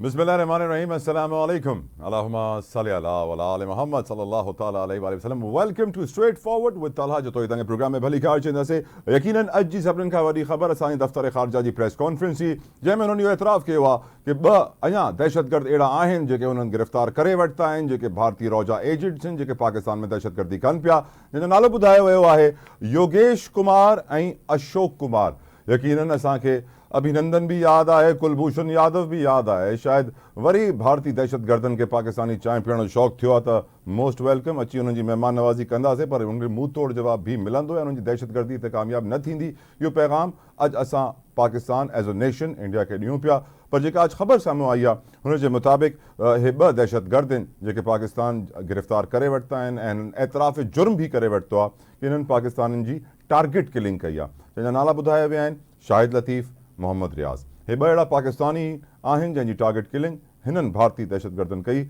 बिस्मिल्लाहिर्रहमानिर्रहीम अस्सलामु अलैकुम अल्लाहुम्मा सल्ली अला व आले मोहम्मद सल्लल्लाहु ताला अलैहि वसल्लम। Welcome to straightforward with Talha जो तोयतंगे प्रोग्राम में भली कार चंदा से यकीनन अज जी सभिनीनि खां वॾी ख़बर असांजे दफ़्तर ख़ारजा जी प्रेस कॉन्फ्रेंस हुई, जंहिंमें उन्होंने इहो एतिराफ़ कयो आहे कि ॿ अञा दहशतगर्द अहिड़ा आहिनि जेके उन्हनि गिरफ़्तार करे वरिता आहिनि, जेके भारतीय रौजा एजेंट्स आहिनि जेके पाकिस्तान में दहशतगर्दी कनि पिया, जंहिंजो नालो ॿुधायो वियो आहे योगेश कुमार ऐं अशोक कुमार। यकीनन असांखे अभिनंदन भी याद है, कुलभूषण यादव भी याद है। शायद वरी भारतीय दहशतगर्दन के पाकिस्तानी चांहि पीअण जो शौक़ु थियो आहे त मोस्ट वेलकम, अची उन्हनि जी महिमान नवाज़ी कंदासीं, पर उनखे मुंहुं तोड़ जवाब भी मिलंदो ऐं उन्हनि जी दहशतगर्दी ते कामयाब न थींदी। इहो पैगाम अॼु असां Pakistan as a nation India खे ॾियूं पिया। पर जेका अॼु ख़बर साम्हूं आई आहे हुनजे मुताबिक़ हे ॿ दहशतगर्द आहिनि जेके पाकिस्तान गिरफ़्तार करे वरिता आहिनि ऐं हिननि एतिराफ़ जुर्म भी करे वरितो आहे कि हिननि पाकिस्तानियुनि जी टारगेट किलिंग कई आहे। जंहिंजा नाला ॿुधाया विया आहिनि शाहिद लतीफ़, मोहम्मद रियाज़। हे ॿ अहिड़ा पाकिस्तानी आहिनि जंहिंजी टारगेट किलिंग हिननि भारतीय दहशतगर्दनि कई।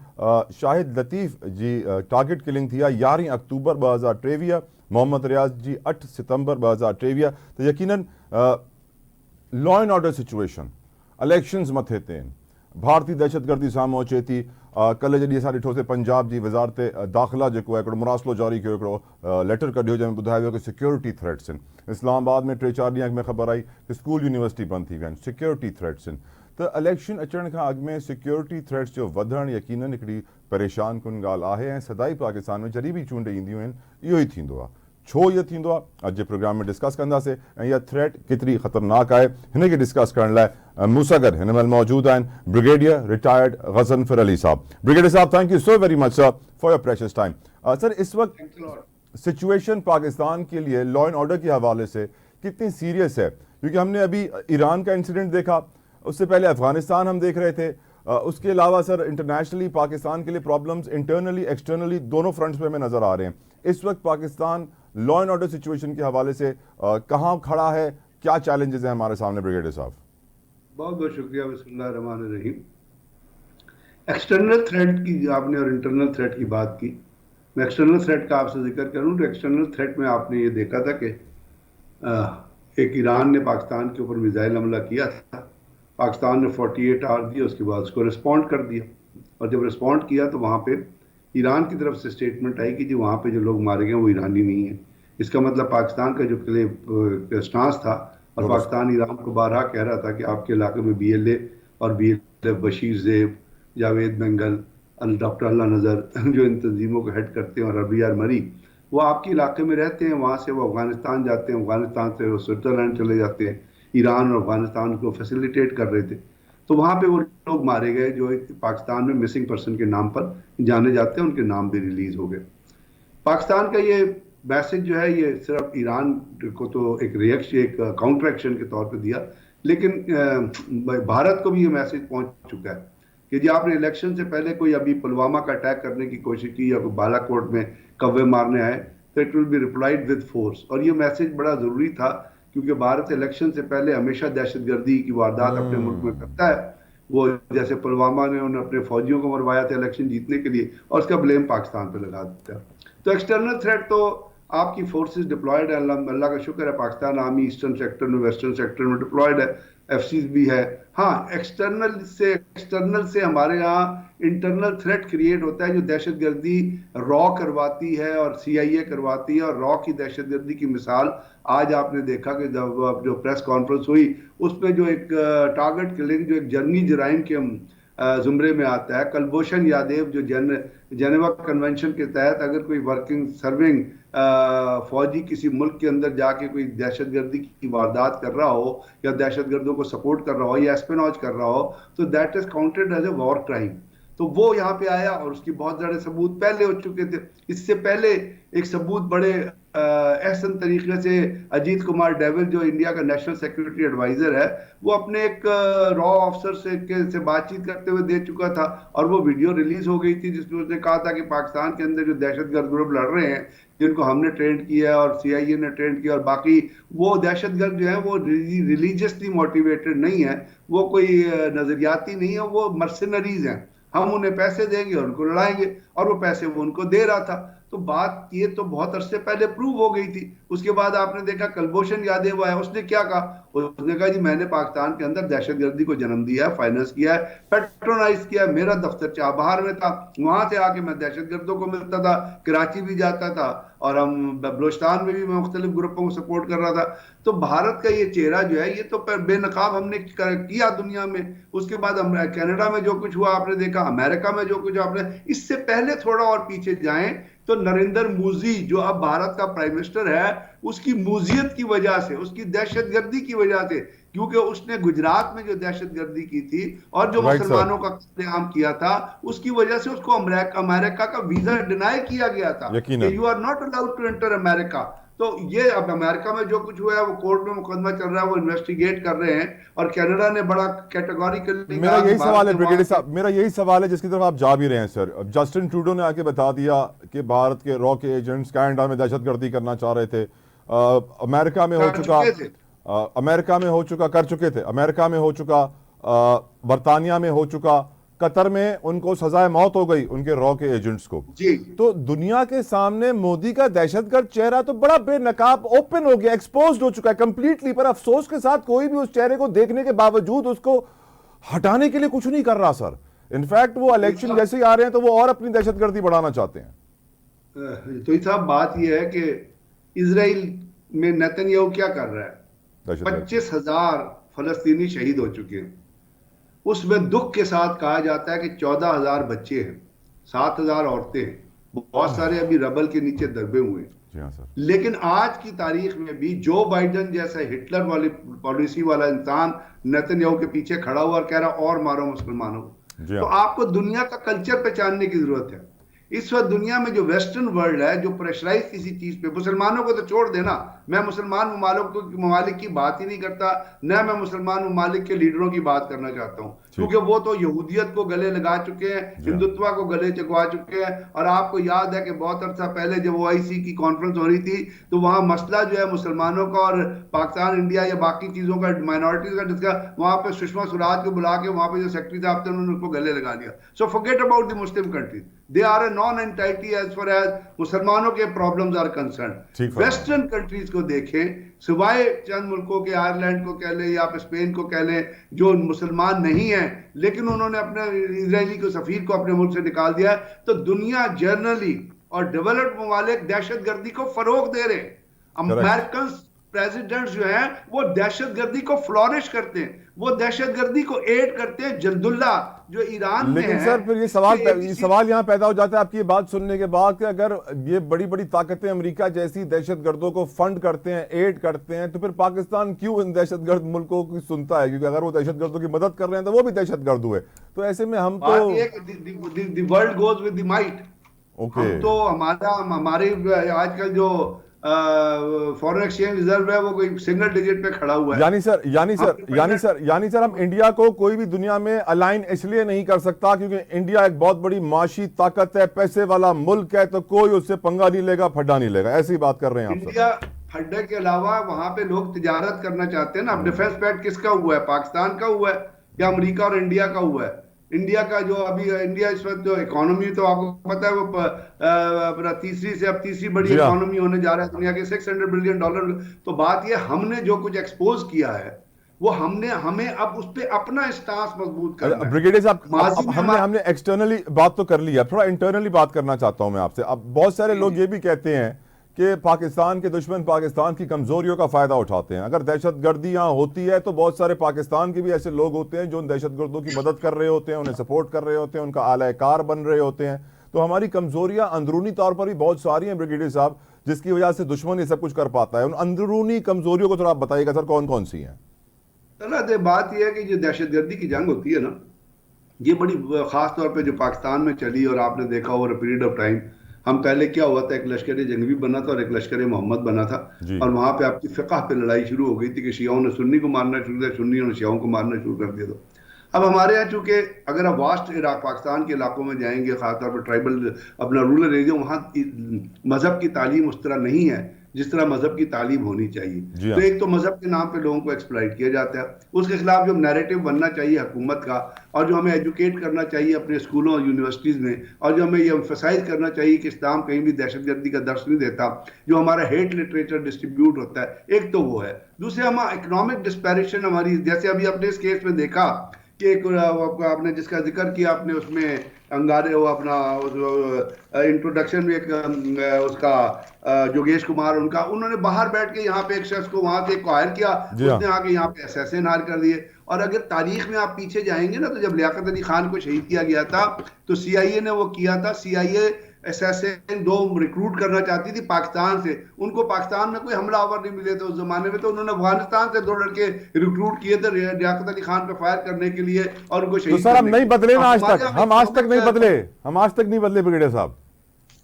शाहिद लतीफ़ जी टारगेट किलिंग थी आहे 11 अक्टूबर 2023, मोहम्मद रियाज़ जी 8 सितंबर 2023। त यकीनन law and order situation, elections मथे ते आहिनि, भारतीय दहशतगर्दी साम्हूं अचे थी। कल्ह जॾहिं असां ॾिठोसीं पंजाब जी वज़ारत दाख़िला जेको आहे हिकिड़ो मुरासिलो जारी कयो, हिकिड़ो लेटर कढियो जंहिंमें ॿुधायो वियो कि सिक्योरिटी थ्रेट्स आहिनि। इस्लामाबाद में 3-4 ॾींहं में ख़बर आई कि स्कूल यूनिवर्सिटी बंदि थी विया आहिनि, सिक्योरिटी थ्रेट्स आहिनि। त इलेक्शन अचण खां अॻु में सिक्योरिटी थ्रेट्स जो वधणु यकीनन हिकिड़ी परेशान कुन ॻाल्हि आहे ऐं सदाई पाकिस्तान में जॾहिं बि चूंड ईंदियूं आहिनि इहो ई थींदो आहे। छो इहो थींदो आहे अॼु जे प्रोग्राम में डिस्कस कंदासीं ऐं इहा थ्रेट केतिरी ख़तरनाक आहे हिन खे डिस्कस करण लाइ मूं सां गॾु हिन महिल मौजूदु आहिनि ब्रिगेडियर रिटायर्ड गज़नफर अली साहब। ब्रिगेडियर साहब, thank you so very much sir for your precious time. Sir, इस वक्त सिचुएशन पाकिस्तान के लिए लॉ एंड ऑर्डर के हवाले से कितनी सीरियस है? क्योंकि हमने अभी ईरान का इंसिडेंट देखा, उससे पहले अफगानिस्तान हम देख रहे थे, उसके अलावा सर इंटरनेशनली पाकिस्तान के लिए प्रॉब्लम्स इंटरनली एक्सटर्नली दोनों फ्रंट्स पे हमें नज़र आ रहे हैं। इस वक्त Pakistan law and order situation के हवाले से कहाँ खड़ा है, क्या चैलेंजेस हैं हमारे सामने ब्रिगेडियर साहब? बहुत बहुत शुक्रिया। बिस्मिल्लाहिर्रहमानिर्रहीम। एक्सटर्नल थ्रेट की आपने और इंटरनल थ्रेट की बात की। मैं एक्सटर्नल थ्रेट का आपसे जिक्र करूं तो एक्सटर्नल थ्रेट में आपने ये देखा था कि एक ईरान ने पाकिस्तान के ऊपर मिसाइल हमला किया था, पाकिस्तान ने 48 आवर दिए, उसके बाद उसको रिस्पॉन्ड कर दिया। और जब रिस्पॉन्ड किया तो वहाँ पे ईरान की तरफ से स्टेटमेंट आई कि जी वहाँ पे जो लोग मारे गए वो ईरानी नहीं है। इसका मतलब पाकिस्तान का जो स्टांस था, और पाकिस्तान ईरान को बारहा कह रहा था कि आपके इलाके में BLA और BLF, बशीर ज़ेब, जावेद बेंगल, डॉक्टर अल्लाह नज़र जो इन तंजीमों को हेड करते हैं, और रबी मरी, वो आपके इलाके में रहते हैं। वहाँ से वो अफगानिस्तान जाते हैं, अफगानिस्तान से वो स्विट्ज़रलैंड चले जाते हैं। ईरान और अफगानिस्तान को फैसिलिटेट कर रहे थे, तो वहाँ पे वो लोग मारे गए जो पाकिस्तान में मिसिंग पर्सन के नाम पर जाने जाते हैं, उनके नाम भी रिलीज हो गए। पाकिस्तान का ये मैसेज जो है ये सिर्फ ईरान को तो एक रिएक्शन, एक काउंटर एक्शन के तौर पे दिया, लेकिन भारत को भी ये मैसेज पहुंच चुका है कि जी आपने इलेक्शन से पहले कोई अभी पुलवामा का अटैक करने की कोशिश की या कोई बालाकोट में कव्वे मारने आए तो it will be replied with force. और ये मैसेज बड़ा ज़रूरी था क्योंकि भारत इलेक्शन से पहले हमेशा दहशतगर्दी की वारदात अपने मुल्क में करता है। वो जैसे पुलवामा ने उन्होंने अपने फौजियों को मरवाया था इलेक्शन जीतने के लिए, और उसका ब्लेम पाकिस्तान पे लगा देता है। तो एक्सटर्नल थ्रेट तो आपकी फोर्सेस डिप्लॉयड है, अल्लाह का शुक्र है, पाकिस्तान आर्मी ईस्टर्न सेक्टर में, वेस्टर्न सेक्टर में डिप्लॉयड है, FCs भी है। हाँ, एक्सटर्नल से हमारे यहाँ इंटरनल थ्रेट क्रिएट होता है जो दहशतगर्दी रॉ करवाती है और CIA करवाती है। और रॉ की दहशतगर्दी की मिसाल आज आपने देखा कि जब जो प्रेस कॉन्फ्रेंस हुई उसमें जो एक टारगेट किलिंग जो एक जंगी जराइम के जुमरे में आता है, कुलभूषण यादव जो जेनेवा कन्वेंशन के तहत अगर कोई वर्किंग सर्विंग फौजी किसी मुल्क के अंदर जाके कोई दहशतगर्दी की वारदात कर रहा हो या दहशतगर्दों को सपोर्ट कर रहा हो या एस्पेनॉज कर रहा हो तो that is counted as a war crime. तो वो यहाँ पे आया और उसकी बहुत सारे सबूत पहले हो चुके थे। इससे पहले एक सबूत बड़े एहसन तरीके से अजीत कुमार डेविल जो इंडिया का नेशनल सिक्योरिटी एडवाइजर है, वो अपने एक रॉ ऑफिसर से बातचीत करते हुए दे चुका था, और वो वीडियो रिलीज हो गई थी जिसमें उसने कहा था कि पाकिस्तान के अंदर जो दहशतगर्द ग्रुप लड़ रहे हैं जिनको हमने ट्रेंड किया और CIA ने ट्रेंड किया, और बाकी वो दहशतगर्द जो है वो रिलीजियसली मोटिवेटेड नहीं है, वो कोई नजरियाती नहीं है, वो मर्सिनरीज हैं, हम उन्हें पैसे देंगे और उनको लड़ाएंगे, और वो पैसे वो उनको दे रहा था। तो बात ये तो बहुत अरसे पहले प्रूव हो गई थी। उसके बाद आपने देखा कुलभूषण यादव आया, उसने क्या कहा? उसने कहा जी मैंने पाकिस्तान के अंदर दहशतगर्दी को जन्म दिया है, फाइनेंस किया है, पेट्रोनाइज किया है, मेरा दफ्तर चाबहार में था, वहां से आके मैं दहशतगर्दों को मिलता था, कराची भी जाता था, और हम बलूचिस्तान में भी मैं मुख्तलिफ ग्रुपों को सपोर्ट कर रहा था। तो भारत का ये चेहरा जो है, ये तो बेनकाब हमने किया दुनिया में। उसके बाद कनाडा में जो कुछ हुआ आपने देखा, अमेरिका में जो कुछ आपने, इससे पहले थोड़ा और पीछे जाएं तो नरेंद्र मोदी जो अब भारत का प्राइम मिनिस्टर है, उसकी मूजियत की वजह से, उसकी दहशतगर्दी की वजह से, क्योंकि उसने गुजरात में जो दहशतगर्दी की थी और जो मुसलमानों का कत्लेआम किया था, उसकी वजह से उसको अमेरिका का वीजा डिनाई किया गया था कि you are not allowed to enter America. तो ये अब अमेरिका में जो कुछ हुआ है, वो कोर्ट में मुकदमा चल रहा है, वो इन्वेस्टिगेट कर रहे हैं, और कनाडा ने बड़ा कैटेगोरिकली, मेरा यही सवाल है ब्रिगेडियर साहब, मेरा यही सवाल है जिसकी तरफ आप जा भी रहे हैं सर। जस्टिन ट्रूडो ने आके बता दिया कि भारत के रॉ के एजेंट्स कनाडा में दहशतगर्दी करना चाह रहे थे। अमेरिका में हो चुका, अमेरिका में हो चुका, कर चुके थे, अमेरिका में हो चुका, बरतानिया में हो चुका, कतर में उनको सजाए मौत हो गई उनके रॉ के एजेंट्स को। तो दुनिया के सामने मोदी का दहशतगर्द चेहरा तो बड़ा बेनकाब ओपन हो गया, एक्सपोज्ड हो चुका है कंप्लीटली। पर अफसोस के साथ कोई भी उस चेहरे को देखने के बावजूद उसको हटाने के लिए कुछ नहीं कर रहा सर। इनफैक्ट वो इलेक्शन जैसे ही आ रहे हैं तो वो और अपनी दहशतगर्दी बढ़ाना चाहते हैं। तो साहब बात यह है कि इजराइल में नेतन्याहू क्या कर रहा है? 25,000 फलस्तीनी शहीद हो चुके हैं। उसमें दुख के साथ कहा जाता है कि 14,000 बच्चे हैं, 7,000 औरतें हैं, बहुत सारे अभी रबल के नीचे दबे हुए हैं। लेकिन आज की तारीख में भी जो बाइडेन जैसा हिटलर वाली पॉलिसी वाला इंसान नेतन्याहू के पीछे खड़ा हुआ और कह रहा और मारो मुसलमानों को। तो आपको दुनिया का कल्चर पहचानने की जरूरत है। इस वक्त दुनिया में जो वेस्टर्न वर्ल्ड है, जो प्रेशराइज किसी चीज पे, मुसलमानों को तो छोड़ देना, मैं मुसलमान ममालिक की बात ही नहीं करता, न मैं मुसलमान ममालिक के लीडरों की बात करना चाहता हूं, क्योंकि वो तो यहूदियत को गले लगा चुके हैं, हिंदुत्व को गले चकवा चुके हैं। और आपको याद है कि बहुत अर्सा पहले जब OIC की कॉन्फ्रेंस हो रही थी, तो वहां मसला जो है मुसलमानों का और पाकिस्तान, इंडिया या बाकी चीजों का, माइनॉरिटीज का डिस्कस, वहां पे सुषमा स्वराज को बुला के वहां पे जो सेक्रेटरी साहब थे उन्होंने उनको गले लगा दिया। So forget about the Muslim countries, they are a non entity as far as मुसलमानों के problems are concern. Western countries को देखें, सिवाय चंद मुल्कों के, आयरलैंड को कह लें या आप स्पेन को कह लें, जो मुसलमान नहीं है लेकिन उन्होंने अपने इजरायली को, सफीर को अपने मुल्क से निकाल दिया है, तो दुनिया जर्नली और डेवलप्ड ममालिक दहशतगर्दी को फरोग दे रहे हैं। अमेरिकन प्रेसिडेंट जो हैं वो दहशतगर्दी को फ्लोरिश करते हैं, वो दहशतगर्दी को एड करते हैं। जल्दुल्ला जो ईरान में है। सर फिर ये सवाल यहाँ पैदा हो जाता है आपकी ये बात सुनने के बाद कि अगर ये बड़ी बड़ी ताकतें अमेरिका जैसी दहशतगर्दों को फंड करते हैं, एड करते हैं, तो फिर पाकिस्तान क्यों इन दहशतगर्द मुल्कों की सुनता है? क्योंकि अगर वो दहशतगर्दों की मदद कर रहे हैं तो वो भी दहशतगर्द हुए। तो ऐसे में हम तो world goes with the might. हम तो हमारे आजकल जो फॉरेन एक्सचेंज रिजर्व है वो कोई सिंगल डिजिट पे खड़ा हुआ है। यानी सर हम इंडिया को कोई भी दुनिया में अलाइन इसलिए नहीं कर सकता क्योंकि इंडिया एक बहुत बड़ी माशी ताकत है, पैसे वाला मुल्क है, तो कोई उससे पंगा नहीं लेगा, फड्डा नहीं लेगा। ऐसी बात कर रहे हैं आप? इंडिया फड्डे के अलावा वहां पे लोग तिजारत करना चाहते हैं ना। अब डिफेंस पैक्ट किसका हुआ है? पाकिस्तान का हुआ है या अमेरिका और इंडिया का हुआ है? इंडिया का जो अभी इंडिया इस वक्त जो इकोनॉमी, तो आपको पता है वो अपना तीसरी से अब तीसरी बड़ी इकोनॉमी होने जा रहा है दुनिया के, $600 बिलियन। तो बात ये, हमने जो कुछ एक्सपोज किया है वो हमें अब उस पर अपना स्टांस मजबूत करना है। ब्रिगेडियर साहब, हमने एक्सटर्नली बात तो कर लिया, थोड़ा इंटरनली बात करना चाहता हूं मैं आपसे। अब बहुत सारे लोग ये भी कहते हैं कि पाकिस्तान के दुश्मन पाकिस्तान की कमजोरियों का फायदा उठाते हैं। अगर दहशतगर्दी यहाँ होती है तो बहुत सारे पाकिस्तान के भी ऐसे लोग होते हैं जो उन दहशतगर्दों की मदद कर रहे होते हैं, उन्हें सपोर्ट कर रहे होते हैं, उनका आलाकार बन रहे होते हैं। तो हमारी कमजोरियां अंदरूनी तौर पर भी बहुत सारी हैं ब्रिगेडियर साहब, जिसकी वजह से दुश्मन ये सब कुछ कर पाता है। उन अंदरूनी कमजोरियों को थोड़ा आप बताइएगा सर, कौन कौन सी हैं? बात यह है कि जो दहशतगर्दी की जंग होती है ना, ये बड़ी खास तौर पे जो पाकिस्तान में चली, और आपने देखा over a period of time, हम पहले क्या हुआ था, एक लश्कर जंगवी बना था और एक लश्कर मोहम्मद बना था, और वहां पे आपकी फिक़ह पे लड़ाई शुरू हो गई थी कि शियाओं ने सुन्नी को मारना शुरू किया, सुन्नियों ने शियाओं को मारना शुरू कर दिया। तो अब हमारे यहाँ चूंकि अगर आप वास्ट इराक पाकिस्तान के इलाकों में जाएंगे, खासतौर पर ट्राइबल अपना रूरल एरिया, वहाँ मजहब की तालीम उस तरह नहीं है, जिस तरह मजहब की तालीम होनी चाहिए। जी तो हाँ। एक तो मजहब के नाम पे लोगों को एक्सप्लॉइट किया जाता है, उसके खिलाफ जो नैरेटिव बनना चाहिए हुकूमत का, और जो हमें एजुकेट करना चाहिए अपने स्कूलों और यूनिवर्सिटीज़ में, और जो हमें ये एम्फेसाइज करना चाहिए कि इस्लाम कहीं भी दहशतगर्दी का दर्श नहीं देता, जो हमारा हेट लिटरेचर डिस्ट्रीब्यूट होता है, एक तो वो है। दूसरे हम इकोनॉमिक डिस्पैरिशन हमारी, जैसे अभी आपने इस केस में देखा कि एक आपने जिसका जिक्र किया आपने उसमें अंगारे, वो अपना इंट्रोडक्शन में एक उसका योगेश कुमार, उनका उन्होंने बाहर बैठ के यहाँ पे एक शख्स को वहां से एक को हायर किया, जी हाँ। उसने आके यहाँ पे असैसिन हायर कर दिए। और अगर तारीख में आप पीछे जाएंगे ना, तो जब लियाकत अली खान को शहीद किया गया था तो सीआईए ने वो किया था। सीआईए असैसिन दो रिक्रूट करना चाहती थी पाकिस्तान से, उनको पाकिस्तान में कोई हमलावर नहीं मिले थे उस जमाने में, तो उन्होंने अफगानिस्तान से दो लड़के रिक्रूट किए थे लियाकत अली खान पे फायर करने के लिए और उनको तो शहीद सर हम करने के नहीं लिए। बदले ना आज हमारे तक, यहाँ हम आज तक नहीं बदले, इकोनॉमिक, हम आज तक नहीं बदले ब्रिगेडियर साहब।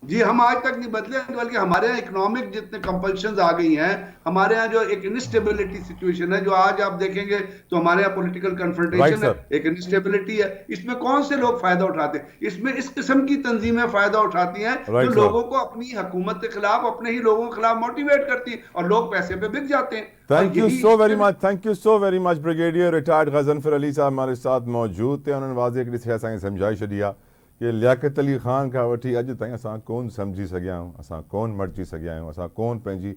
जी हम आज तक नहीं बदले, बल्कि हमारे यहाँ इकोनॉमिक जितने कंपल्शंस आ गई हैं, हमारे यहाँ जो एक इनस्टेबिलिटी सिचुएशन है, जो आज आप देखेंगे तो हमारे यहाँ पॉलिटिकल राइट कन्फ्रंटेशन है, सर। एक इनस्टेबिलिटी है, इसमें कौन से लोग फायदा उठाते हैं? इसमें इस किस्म की तंजीमें फायदा उठाती हैं जो राइट सर। लोगों को अपनी हुकूमत के खिलाफ, अपने ही लोगों के खिलाफ मोटिवेट करती है, और लोग पैसे पे बिक जाते हैं। और थैंक यू यही so very much, thank you so very much. Brigadier retired Ghazanfar Ali साहब हमारे साथ मौजूद थे। उन्होंने वाज़े हिकिड़ी शइ असांखे सम्झाए छॾी आहे कि लियाकत अली ख़ान खां वठी अॼु ताईं असां कोन सम्झी सघिया आहियूं, असां कोन मटिजी सघिया आहियूं, असां कोन पंहिंजी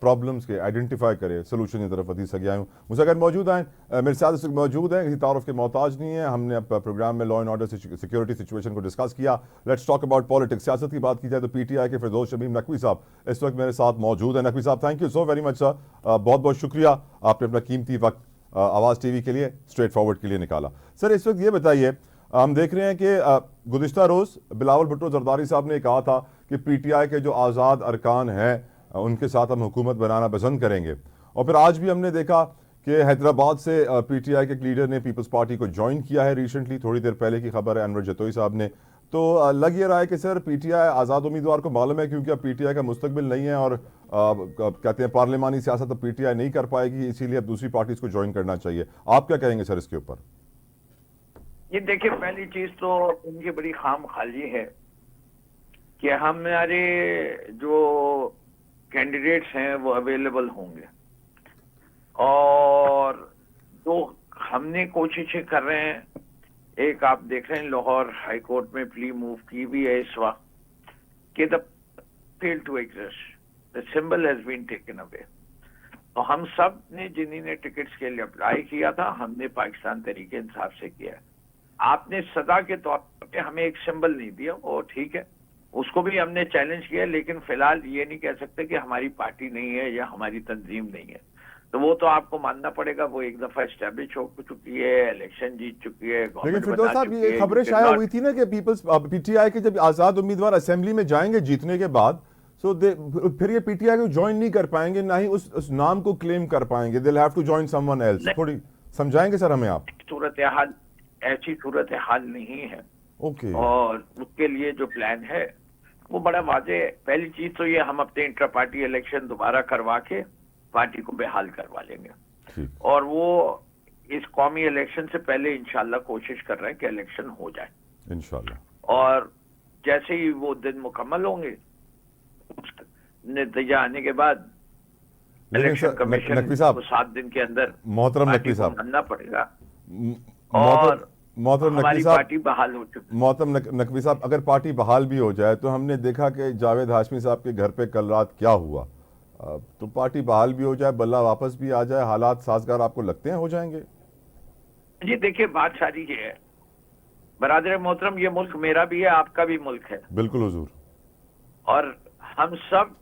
प्रॉब्लम्स खे आइडेंटिफाई करे सोल्यूशन की तरफ वधी सघिया आहियूं। मुझसे गैर मौजूद हैं मेरे साथ इस वक्त मौजूद हैं, किसी तारुफ के मोहताज नहीं है। हमने अब प्रोग्राम में law and order security situation को डिस्कस किया। Let's talk about politics. सियासत की बात की जाए तो पीटीआई के फिरदौस शमीम नकवी साहब इस वक्त मेरे साथ मौजूद हैं। नकवी साहब thank you so very much sir, बहुत बहुत शुक्रिया, आपने अपना कीमती वक्त आवाज़ टीवी के लिए, स्ट्रेट फॉरवर्ड के लिए निकाला। सर इस वक्त ये बताइए, हम देख रहे हैं कि गुज़िश्ता रोज़ बिलावल भुट्टो जरदारी साहब ने कहा था कि पीटीआई के जो आज़ाद अरकान हैं उनके साथ हम हुकूमत बनाना पसंद करेंगे, और फिर आज भी हमने देखा कि हैदराबाद से पीटीआई के एक लीडर ने पीपल्स पार्टी को ज्वाइन किया है रिसेंटली, थोड़ी देर पहले की खबर है, अनवर जतोई साहब ने। तो लग ये रहा है कि सर पीटीआई आज़ाद उम्मीदवार को मालूम है क्योंकि अब पीटीआई का मुस्तकबिल नहीं है, और कहते हैं पार्लिमानी सियासत अब पीटीआई नहीं कर पाएगी, इसीलिए अब दूसरी पार्टीज को ज्वाइन करना चाहिए। आप क्या कहेंगे सर इसके ऊपर? ये देखिए, पहली चीज तो उनकी बड़ी खाम खाली है कि हमारे जो कैंडिडेट्स हैं वो अवेलेबल होंगे, और जो हमने कोशिशें कर रहे हैं, एक आप देख रहे हैं लाहौर हाई कोर्ट में प्ली मूव की भी है इस वक्त कि the fail to exist, the symbol has been taken away. तो हम सब ने जिन्होंने टिकट्स के लिए अप्लाई किया था, हमने पाकिस्तान तरीके इंसाफ से किया है। आपने सदा के तौर पे हमें एक सिंबल नहीं दिया, वो ठीक है, उसको भी हमने चैलेंज किया, लेकिन फिलहाल ये नहीं कह सकते कि हमारी पार्टी नहीं है या हमारी तंजीम नहीं है। तो वो तो आपको मानना पड़ेगा, वो एक दफा एस्टेब्लिश हो चुकी है, इलेक्शन जीत चुकी है, लेकिन फिरदौस साहब ये खबरें शाया हुई थी ना कि पीपल्स पीटीआई के जब आज़ाद उम्मीदवार असेंबली में जाएंगे जीतने के बाद, सो फिर ये पीटीआई को ज्वाइन नहीं कर पाएंगे, ना ही उस नाम को क्लेम कर पाएंगे, they will have to join someone else. थोड़ी समझाएंगे सर हमें आप? सूरत हाल ऐसी सूरत हाल नहीं है। ओके। और उसके लिए जो प्लान है वो बड़ा वाजे है। पहली चीज तो ये, हम अपने इंटर पार्टी इलेक्शन दोबारा करवा के पार्टी को बेहाल करवा लेंगे, और वो इस कौमी इलेक्शन से पहले इंशाल्लाह कोशिश कर रहे हैं कि इलेक्शन हो जाए इंशाल्लाह। और जैसे ही वो दिन मुकम्मल होंगे, नतीजा आने के बाद इलेक्शन कमीशन को 7 दिन के अंदर मोहतरम नकवी साहब मानना पड़ेगा, और मोहतरम नकवी साहब पार्टी बहाल हो चुकी। मोहतरम नकवी साहब, अगर पार्टी बहाल भी हो जाए तो हमने देखा कि जावेद हाशमी साहब के घर पे कल रात क्या हुआ, तो पार्टी बहाल भी हो जाए, बल्ला वापस भी आ जाए, हालात साजगार आपको लगते हैं हो जाएंगे? जी देखिए, बात सारी ये है बरादर मोहतरम, ये मुल्क मेरा भी है, आपका भी मुल्क है। बिल्कुल हुजूर। और हम सब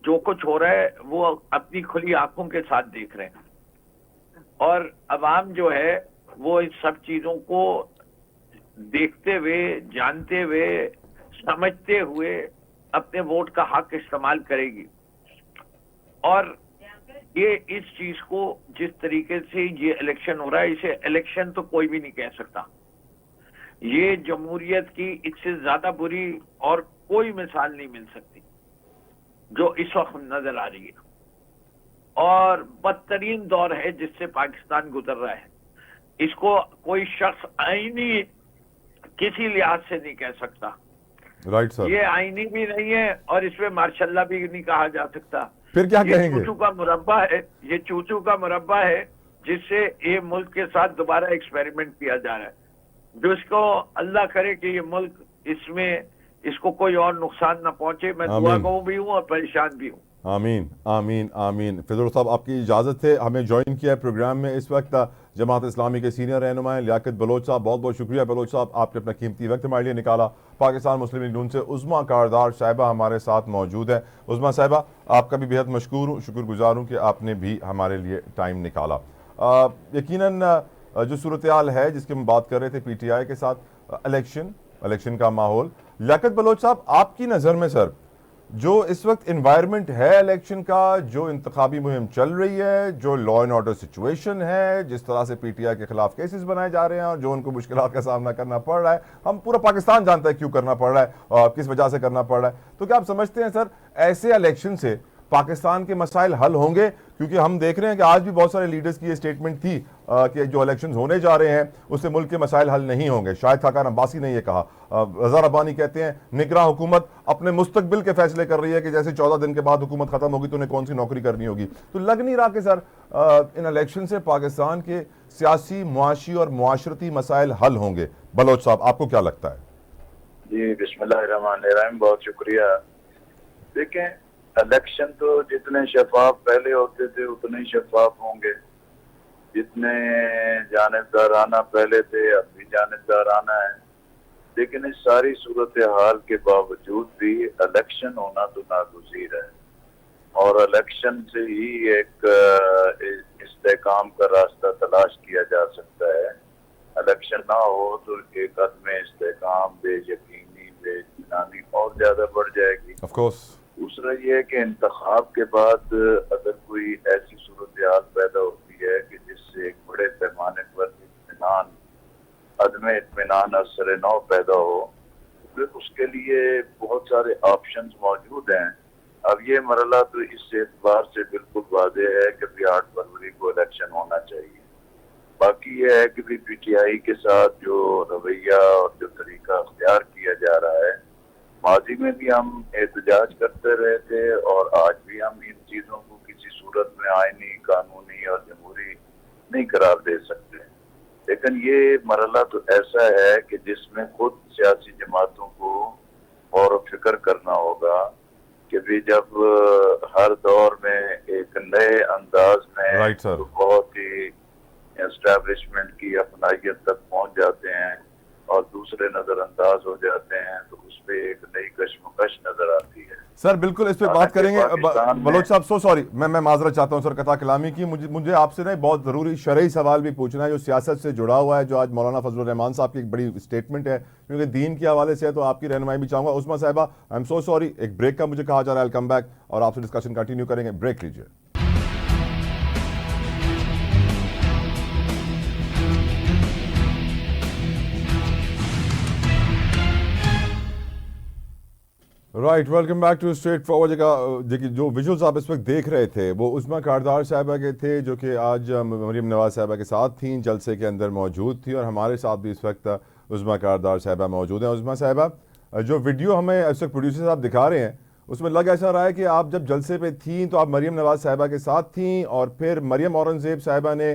जो कुछ हो रहा है वो अपनी खुली आंखों के साथ देख रहे हैं, और अवाम जो है वो इन सब चीजों को देखते हुए, जानते हुए, समझते हुए अपने वोट का हक इस्तेमाल करेगी। और ये इस चीज को, जिस तरीके से ये इलेक्शन हो रहा है, इसे इलेक्शन तो कोई भी नहीं कह सकता। ये जमहूरियत की इससे ज्यादा बुरी और कोई मिसाल नहीं मिल सकती जो इस वक्त नजर आ रही है, और बदतरीन दौर है जिससे पाकिस्तान गुजर रहा है। इसको कोई शख्स आईनी किसी लिहाज से नहीं कह सकता। Right sir. ये आईनी भी नहीं है और इसमें मार्शल्ला भी नहीं कहा जा सकता। फिर क्या ये कहेंगे? चूचू का मुरब्बा है, ये चूचू का मुरब्बा है जिससे ये मुल्क के साथ दोबारा एक्सपेरिमेंट किया जा रहा है, जिसको अल्लाह करे कि ये मुल्क इसमें इसको कोई और नुकसान न पहुंचे। मैं दुआ आमीन। गो भी हूँ और परेशान भी हूँ। आमीन आमीन आमीन। फिजूर साहब, आपकी इजाज़त है, हमें ज्वाइन किया है प्रोग्राम में इस वक्त जमात इस्लामी के सीनियर रहनुमा लियाकत बलोच साहब। बहुत बहुत शुक्रिया बलोच साहब, आपने अपना कीमती वक्त हमारे लिए निकाला। पाकिस्तान मुस्लिम लीग नून से उज़्मा कारदार साहिबा हमारे साथ मौजूद है। उज़्मा साहिबा, आपका भी बेहद मशकूर हूँ, शुक्रगुजार हूँ कि आपने भी हमारे लिए टाइम निकाला। यकीनन जो सूरत हाल है जिसकी हम बात कर रहे थे PTI के साथ, इलेक्शन का माहौल, लियाकत बलोच साहब, आपकी नज़र में सर जो इस वक्त इन्वायरमेंट है इलेक्शन का, जो इंतखाबी मुहिम चल रही है, जो लॉ एंड ऑर्डर सिचुएशन है, जिस तरह से PTI के खिलाफ केसेस बनाए जा रहे हैं और जो उनको मुश्किलात का सामना करना पड़ रहा है, हम पूरा पाकिस्तान जानता है क्यों करना पड़ रहा है और किस वजह से करना पड़ रहा है। तो क्या आप समझते हैं सर ऐसे इलेक्शन से पाकिस्तान के मसाइल हल होंगे? क्योंकि हम देख रहे हैं कि आज भी बहुत सारे लीडर्स की ये स्टेटमेंट थी कि जो इलेक्शंस होने जा रहे हैं उससे मुल्क के मसाइल हल नहीं होंगे। शाहिद खाकान अब्बासी ने यह कहा, रज़ा रब्बानी कहते हैं निगरान हुकूमत अपने मुस्तकबिल के फैसले कर रही है कि जैसे 14 दिन के बाद हुकूमत खत्म होगी तो उन्हें कौन सी नौकरी करनी होगी। तो लग नहीं रहा कि सर इन इलेक्शन से पाकिस्तान के सियासी, मुआशी और मुआशरती मसाइल हल होंगे। बलोच साहब, आपको क्या लगता है? जी, बिस्मिल्लाहिर्रहमानिर्रहीम, बहुत शुक्रिया। देखें, इलेक्शन तो जितने शफाफ पहले होते थे उतने ही शफाफ होंगे, जितने जानिबदाराना पहले थे अब भी जानिबदाराना है। लेकिन इस सारी सूरत हाल के बावजूद भी इलेक्शन होना तो नागुज़ीर है और इलेक्शन से ही एक इस्तेकाम का रास्ता तलाश किया जा सकता है। इलेक्शन ना हो तो एक अदम इस्तेकाम, बेयकीनी, बेइत्मीनानी और ज्यादा बढ़ जाएगी। Of course. दूसरा ये है कि इंतखाब के बाद अगर कोई ऐसी सूरत हाल पैदा होती है कि जिससे एक बड़े पैमाने पर इत्मीनान, अदम इत्मीनान असर नौ पैदा हो, फिर उसके लिए बहुत सारे ऑप्शंस मौजूद हैं। अब ये मरला तो इस एतबार से बिल्कुल वाज़ेह है कि भी 8 फरवरी को इलेक्शन होना चाहिए। बाकी ये है कि भी PTI के साथ जो रवैया और जो तरीका अख्तियार किया जा रहा है, माजी में भी हम एहतजाज करते रहे थे और आज भी हम इन चीज़ों को किसी सूरत में आईनी, कानूनी और जमहूरी नहीं करार दे सकते। लेकिन ये मरला तो ऐसा है कि जिसमें खुद सियासी जमातों को गौर व फिक्र करना होगा कि भी जब हर दौर में एक नए अंदाज में तो बहुत ही एस्टैब्लिशमेंट की अपनाइयत तक पहुंच जाते हैं और दूसरे नजरअंदाज हो जाते हैं, तो उस पर एक नई कश्मकश नजर आती है। सर बिल्कुल इस पे बात करेंगे। बलोच साहब, सो सॉरी, मैं माजरत चाहता हूं सर कथा कलामी की। मुझे आपसे ना बहुत ज़रूरी शरई सवाल भी पूछना है जो सियासत से जुड़ा हुआ है, जो आज मौलाना फजलुर रहमान साहब की एक बड़ी स्टेटमेंट है, क्योंकि दीन के हवाले से है तो आपकी रहनुमाई भी चाहूँगा। उस्मा साहिबा, आई एम सो सॉरी, एक ब्रेक का मुझे कहा जा रहा है, कम बैक और आपसे डिस्कशन कंटिन्यू करेंगे। ब्रेक लीजिए। Right, welcome back to straightforward. देखिए, जो विजुअल्स आप इस वक्त देख रहे थे वो उस्मा कारदार साहिबा के थे, जो कि आज मरीम नवाज साहिबा के साथ थी, जलसे के अंदर मौजूद थी और हमारे साथ भी इस वक्त उस्मा कारदार साहिबा मौजूद हैं। उस्मा साहिबा, जो वीडियो हमें इस वक्त प्रोड्यूसर साहब दिखा रहे हैं उसमें लग ऐसा रहा है कि आप जब जलसे पे थी तो आप मरीम नवाज साहिबा के साथ थी और फिर मरीम औरंगजेब साहिबा ने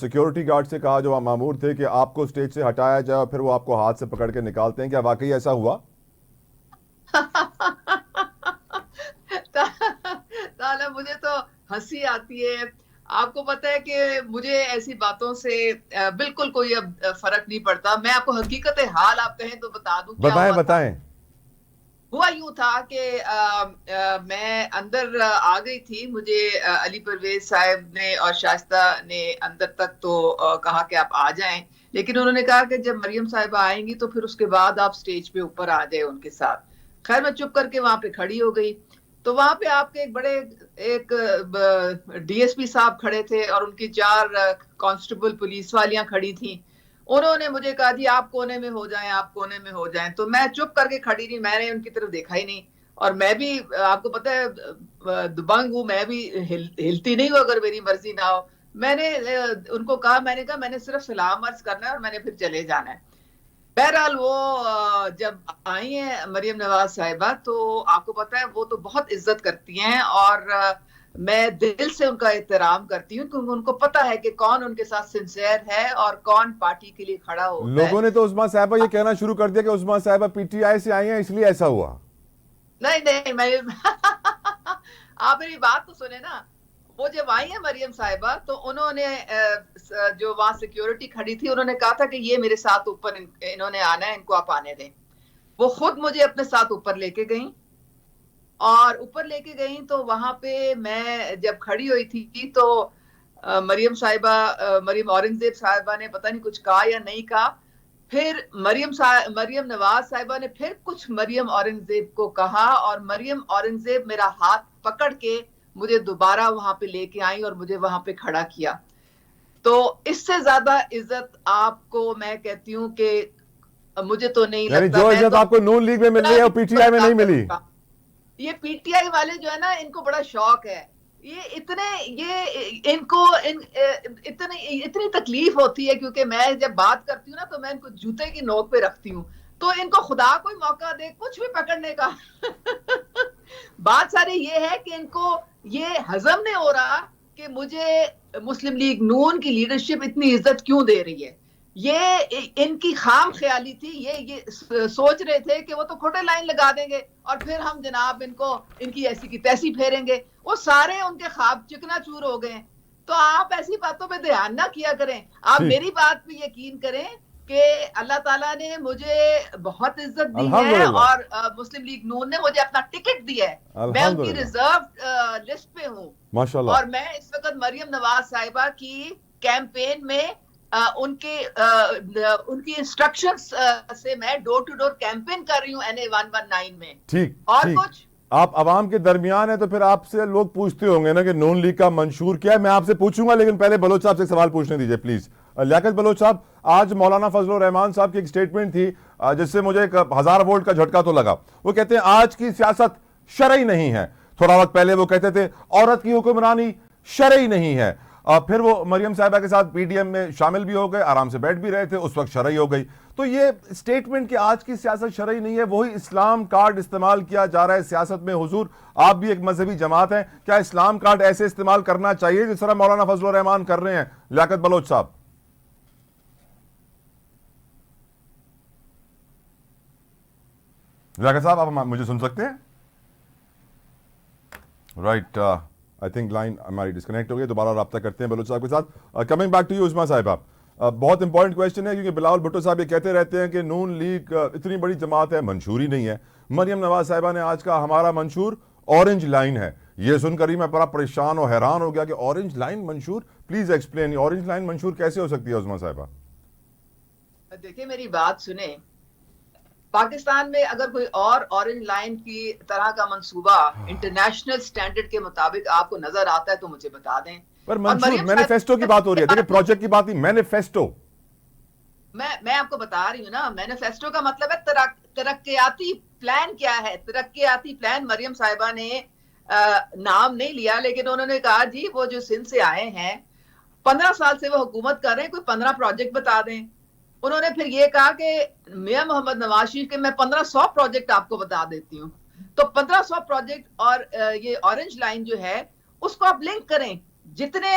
सिक्योरिटी गार्ड से कहा, जो मामूर थे, कि आपको स्टेज से हटाया जाए और फिर वो आपको हाथ से पकड़ के निकालते हैं। क्या वाकई ऐसा हुआ? ताला, मुझे तो हंसी आती है। आपको पता है कि मुझे ऐसी बातों से बिल्कुल कोई अब फर्क नहीं पड़ता। मैं आपको हकीकत हाल आप कहें तो बता दूं। बताएं। हुआ यूं था कि मैं अंदर आ गई थी। मुझे अली परवेज साहब ने और शाइस्ता ने अंदर तक तो कहा कि आप आ जाएं, लेकिन उन्होंने कहा कि जब मरियम साहिबा आएंगी तो फिर उसके बाद आप स्टेज पे ऊपर आ जाए उनके साथ। खैर, मैं चुप करके वहां पे खड़ी हो गई तो वहां पे आपके एक DSP साहब खड़े थे और उनकी 4 कांस्टेबल पुलिस वालियां खड़ी थी। उन्होंने मुझे कहा, जी आप कोने में हो जाएं, आप कोने में हो जाएं। तो मैं चुप करके खड़ी नहीं, मैंने उनकी तरफ देखा ही नहीं। और मैं भी, आपको पता है, दबंग हूं, मैं भी हिलती नहीं हूं अगर मेरी मर्जी ना हो। मैंने उनको कहा, मैंने सिर्फ सलाम अर्ज करना है और मैंने फिर चले जाना है। बहरहाल वो जब आई हैं मरियम नवाज साहिबा, तो आपको पता है वो तो बहुत इज्जत करती हैं और मैं दिल से उनका एहतराम करती हूँ, क्योंकि उनको पता है कि कौन उनके साथ सिंसियर है और कौन पार्टी के लिए खड़ा होता है। लोगों ने तो उस्मा साहिबा ये कहना शुरू कर दिया कि उस्मा साहिबा पीटीआई से आई हैं इसलिए ऐसा हुआ। नहीं नहीं, मैं आप मेरी बात तो सुने ना। वो जब आई है मरियम साहिबा तो उन्होंने जो वहां सिक्योरिटी खड़ी थी उन्होंने कहा था कि ये मेरे साथ ऊपर इन्होंने आना है, इनको आप आने दें। वो खुद मुझे अपने साथ ऊपर लेके गई और ऊपर लेके गई तो वहां पे मैं जब खड़ी हुई थी तो मरियम औरंगजेब साहिबा ने पता नहीं कुछ कहा या नहीं कहा। फिर मरियम नवाज साहिबा ने फिर कुछ मरियम औरंगजेब को कहा और मरियम औरंगजेब मेरा हाथ पकड़ के मुझे दोबारा वहां पे लेके आई और मुझे वहां पे खड़ा किया। तो इससे ज्यादा इज्जत आपको मैं कहती हूँ कि मुझे तो नहीं लगता। जो इज्जत आपको नून लीग में मिल रही है वो पीटीआई में नहीं मिली। ये पीटीआई वाले जो है ना, इनको बड़ा शौक है। इतनी तकलीफ होती है, क्योंकि मैं जब बात करती हूँ ना तो मैं इनको जूते की नोक पे रखती हूँ, तो इनको खुदा कोई मौका दे कुछ भी पकड़ने का। बात सारी ये है कि इनको ये हजम नहीं हो रहा कि मुझे मुस्लिम लीग नून की लीडरशिप इतनी इज्जत क्यों दे रही है। ये इनकी खाम ख्याली थी। ये सोच रहे थे कि वो तो खोटे लाइन लगा देंगे और फिर हम जनाब इनकी ऐसी की तैसी फेरेंगे। वो सारे उनके ख्वाब चिकनाचूर हो गए। तो आप ऐसी बातों पे ध्यान ना किया करें। आप मेरी बात पे यकीन करें कि अल्लाह ताला ने मुझे बहुत इज्जत दी है और मुस्लिम लीग नून ने मुझे अपना टिकट दिया है। मैं उनकी रिजर्व लिस्ट पे हूँ माशाल्लाह। और मैं इस वक्त मरियम नवाज साहिबा की कैंपेन में उनकी इंस्ट्रक्शंस से मैं डोर टू डोर कैंपेन कर रही हूँ NA 119 में। ठीक और ठीक। कुछ आप अवाम के दरमियान है तो फिर आपसे लोग पूछते होंगे ना कि नून लीग का मंशूर क्या है। मैं आपसे पूछूंगा, लेकिन पहले बलोच साहब से सवाल पूछने दीजिए प्लीज। लियाकत बलोच साहब, आज मौलाना फजलुर रहमान साहब की एक स्टेटमेंट थी जिससे मुझे एक 1000 वोल्ट का झटका तो लगा। वो कहते हैं आज की सियासत शरई नहीं है। थोड़ा वक्त पहले वो कहते थे औरत की हुक्मरानी शरई नहीं है। फिर वो मरियम साहिबा के साथ पीडीएम में शामिल भी हो गए, आराम से बैठ भी रहे थे, उस वक्त शरई हो गई। तो ये स्टेटमेंट कि आज की सियासत शरई नहीं है, वही इस्लाम कार्ड इस्तेमाल किया जा रहा है सियासत में। हुजूर, आप भी एक मजहबी जमात हैं, क्या इस्लाम कार्ड ऐसे इस्तेमाल करना चाहिए जिस तरह मौलाना फजलुर रहमान कर रहे हैं? लियाकत बलोच साहब। लियाकत साहब, आप मुझे सुन सकते हैं? राइट, आई थिंक लाइन हमारी डिस्कनेक्ट हो गई। दोबारा रब्ता करते हैं बलोच साहब के साथ। कमिंग बैक टू यू उस्मा साहिबा, बहुत इंपॉर्टेंट क्वेश्चन है, क्योंकि बिलावल भुट्टो साहब ये कहते रहते हैं कि नून लीग इतनी बड़ी जमात है, मंशूर ही नहीं है। मरियम नवाज साहिबा ने आज कहा हमारा मंशूर ऑरेंज लाइन है। ये सुनकर ही मैं बड़ा परेशान और हैरान हो गया कि ऑरेंज लाइन मंशूर। प्लीज एक्सप्लेन, ऑरेंज लाइन मंशूर कैसे हो सकती है उस्मा साहिबा? देखिए मेरी बात सुने, पाकिस्तान में अगर कोई और ऑरेंज लाइन की तरह का मंसूबा इंटरनेशनल स्टैंडर्ड के मुताबिक आपको नजर आता है तो मुझे बता दें। पर मंशूर, मैनिफेस्टो की बात हो रही है। देखिए प्रोजेक्ट की बात नहीं, मैनिफेस्टो। मैं आपको बता रही हूँ ना, मैनिफेस्टो का मतलब है तरक्कियाती प्लान क्या है। तरक्कियाती प्लान मरियम साहिबा ने नाम नहीं लिया, लेकिन उन्होंने कहा जी वो जो सिंध से आए हैं 15 साल से वो हुकूमत कर रहे हैं, कोई 15 प्रोजेक्ट बता दें। उन्होंने फिर ये कहा कि मियां मोहम्मद नवाज शरीफ के मैं 1500 प्रोजेक्ट आपको बता देती हूँ। तो 1500 प्रोजेक्ट और ये ऑरेंज लाइन जो है उसको आप लिंक करें। जितने